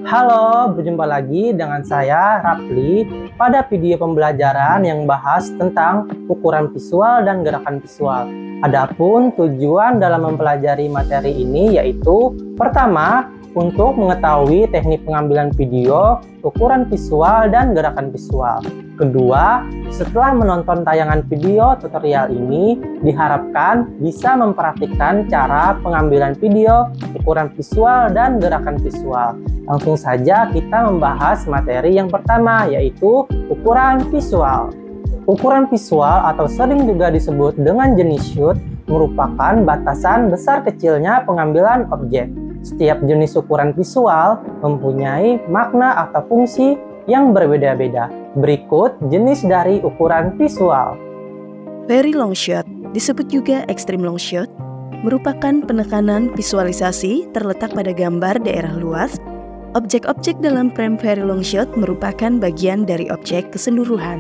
Halo, berjumpa lagi dengan saya Rapli pada video pembelajaran yang bahas tentang ukuran visual dan gerakan visual. Adapun tujuan dalam mempelajari materi ini yaitu pertama, untuk mengetahui teknik pengambilan video, ukuran visual, dan gerakan visual. Kedua, setelah menonton tayangan video tutorial ini, diharapkan bisa mempraktikkan cara pengambilan video, ukuran visual, dan gerakan visual. Langsung saja kita membahas materi yang pertama, yaitu ukuran visual. Ukuran visual atau sering juga disebut dengan jenis shoot merupakan batasan besar kecilnya pengambilan objek. Setiap jenis ukuran visual mempunyai makna atau fungsi yang berbeda-beda. Berikut jenis dari ukuran visual. Very long shot, disebut juga extreme long shot, merupakan penekanan visualisasi terletak pada gambar daerah luas. Objek-objek dalam frame very long shot merupakan bagian dari objek keseluruhan.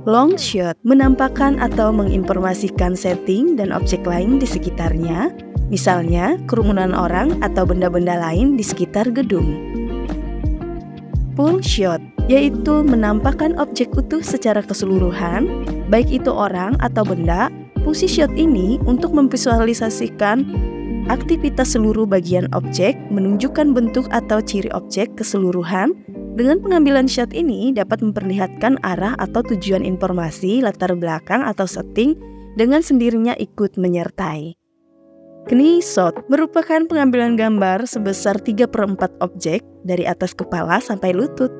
Long shot menampakkan atau menginformasikan setting dan objek lain di sekitarnya, misalnya kerumunan orang atau benda-benda lain di sekitar gedung. Full shot yaitu menampakkan objek utuh secara keseluruhan, baik itu orang atau benda. Fungsi shot ini untuk memvisualisasikan aktivitas seluruh bagian objek, menunjukkan bentuk atau ciri objek keseluruhan. Dengan pengambilan shot ini dapat memperlihatkan arah atau tujuan informasi, latar belakang atau setting dengan sendirinya ikut menyertai. Knee shot merupakan pengambilan gambar sebesar 3/4 objek dari atas kepala sampai lutut.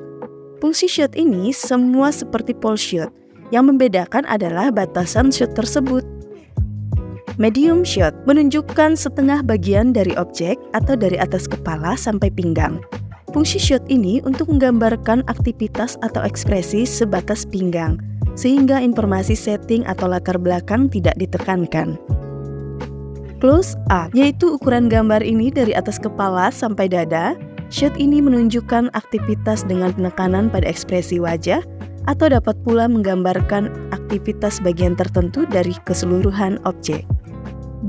Fungsi shot ini semua seperti pole shot, yang membedakan adalah batasan shot tersebut. Medium shot menunjukkan setengah bagian dari objek atau dari atas kepala sampai pinggang. Fungsi shot ini untuk menggambarkan aktivitas atau ekspresi sebatas pinggang, sehingga informasi setting atau latar belakang tidak ditekankan. Close up, yaitu ukuran gambar ini dari atas kepala sampai dada. Shot ini menunjukkan aktivitas dengan penekanan pada ekspresi wajah, atau dapat pula menggambarkan aktivitas bagian tertentu dari keseluruhan objek.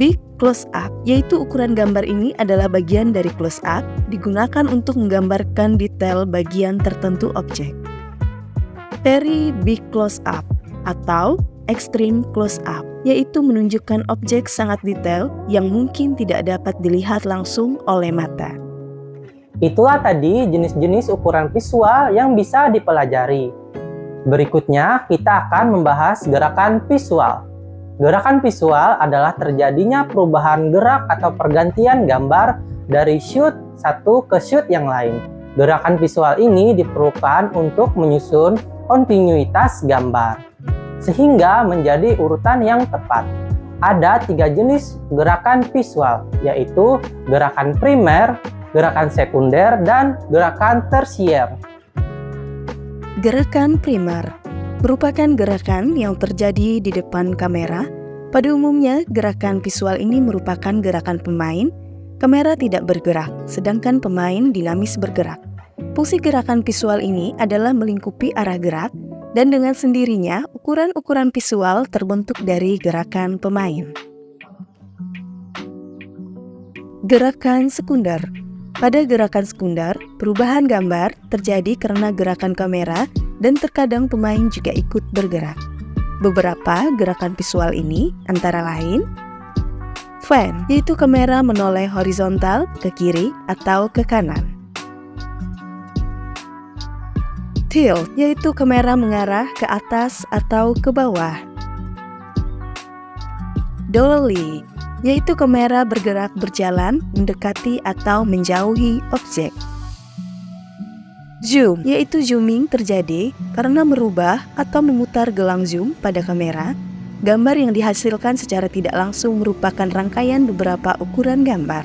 Big close up, yaitu ukuran gambar ini adalah bagian dari close up, digunakan untuk menggambarkan detail bagian tertentu objek. Very big close up atau extreme close up, yaitu menunjukkan objek sangat detail yang mungkin tidak dapat dilihat langsung oleh mata. Itulah tadi jenis-jenis ukuran visual yang bisa dipelajari. Berikutnya kita akan membahas gerakan visual. Gerakan visual adalah terjadinya perubahan gerak atau pergantian gambar dari shoot satu ke shoot yang lain. Gerakan visual ini diperlukan untuk menyusun kontinuitas gambar, sehingga menjadi urutan yang tepat. Ada 3 jenis gerakan visual, yaitu gerakan primer, gerakan sekunder, dan gerakan tersier. Gerakan primer merupakan gerakan yang terjadi di depan kamera. Pada umumnya, gerakan visual ini merupakan gerakan pemain. Kamera tidak bergerak, sedangkan pemain dinamis bergerak. Fungsi gerakan visual ini adalah melingkupi arah gerak, dan dengan sendirinya, ukuran-ukuran visual terbentuk dari gerakan pemain. Gerakan sekunder. Pada gerakan sekunder, perubahan gambar terjadi karena gerakan kamera dan terkadang pemain juga ikut bergerak. Beberapa gerakan visual ini antara lain fan, yaitu kamera menoleh horizontal ke kiri atau ke kanan. Tilt, yaitu kamera mengarah ke atas atau ke bawah. Dolly, yaitu kamera bergerak berjalan, mendekati atau menjauhi objek. Zoom, yaitu zooming terjadi karena merubah atau memutar gelang zoom pada kamera. Gambar yang dihasilkan secara tidak langsung merupakan rangkaian beberapa ukuran gambar.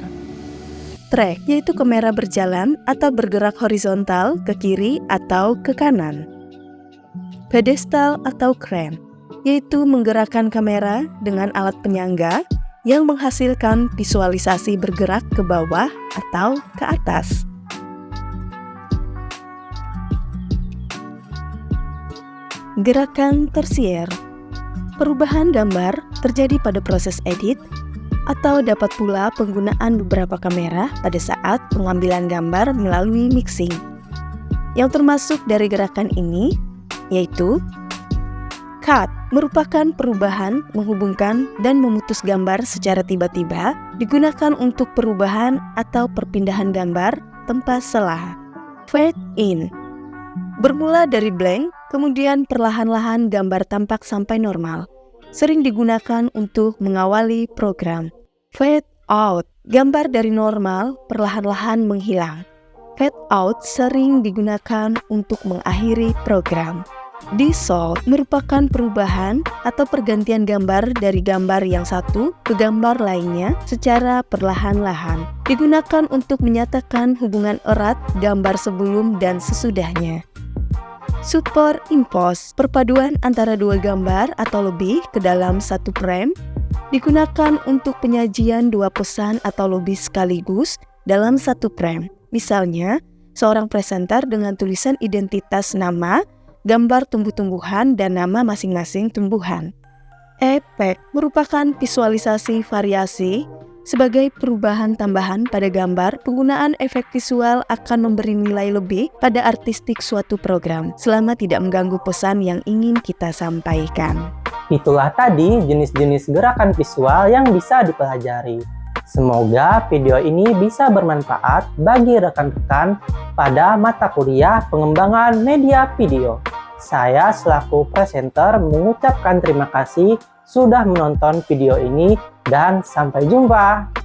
Track, yaitu kamera berjalan atau bergerak horizontal ke kiri atau ke kanan. Pedestal atau crane, yaitu menggerakkan kamera dengan alat penyangga yang menghasilkan visualisasi bergerak ke bawah atau ke atas. Gerakan tersier. Perubahan gambar terjadi pada proses edit Atau dapat pula penggunaan beberapa kamera pada saat pengambilan gambar melalui mixing. Yang termasuk dari gerakan ini yaitu cut, merupakan perubahan, menghubungkan, dan memutus gambar secara tiba-tiba, digunakan untuk perubahan atau perpindahan gambar tanpa celah. Fade in, bermula dari blank, kemudian perlahan-lahan gambar tampak sampai normal. Sering digunakan untuk mengawali program. Fade out, gambar dari normal perlahan-lahan menghilang. Fade out sering digunakan untuk mengakhiri program. Dissolve merupakan perubahan atau pergantian gambar dari gambar yang satu ke gambar lainnya secara perlahan-lahan. Digunakan untuk menyatakan hubungan erat gambar sebelum dan sesudahnya. Superimpose, perpaduan antara dua gambar atau lebih ke dalam satu frame, digunakan untuk penyajian dua pesan atau lebih sekaligus dalam satu frame. Misalnya, seorang presenter dengan tulisan identitas nama, gambar tumbuh-tumbuhan, dan nama masing-masing tumbuhan. Efek merupakan visualisasi variasi. Sebagai perubahan tambahan pada gambar, penggunaan efek visual akan memberi nilai lebih pada artistik suatu program selama tidak mengganggu pesan yang ingin kita sampaikan. Itulah tadi jenis-jenis gerakan visual yang bisa dipelajari. Semoga video ini bisa bermanfaat bagi rekan-rekan pada mata kuliah pengembangan media video. Saya selaku presenter mengucapkan terima kasih sudah menonton video ini dan sampai jumpa.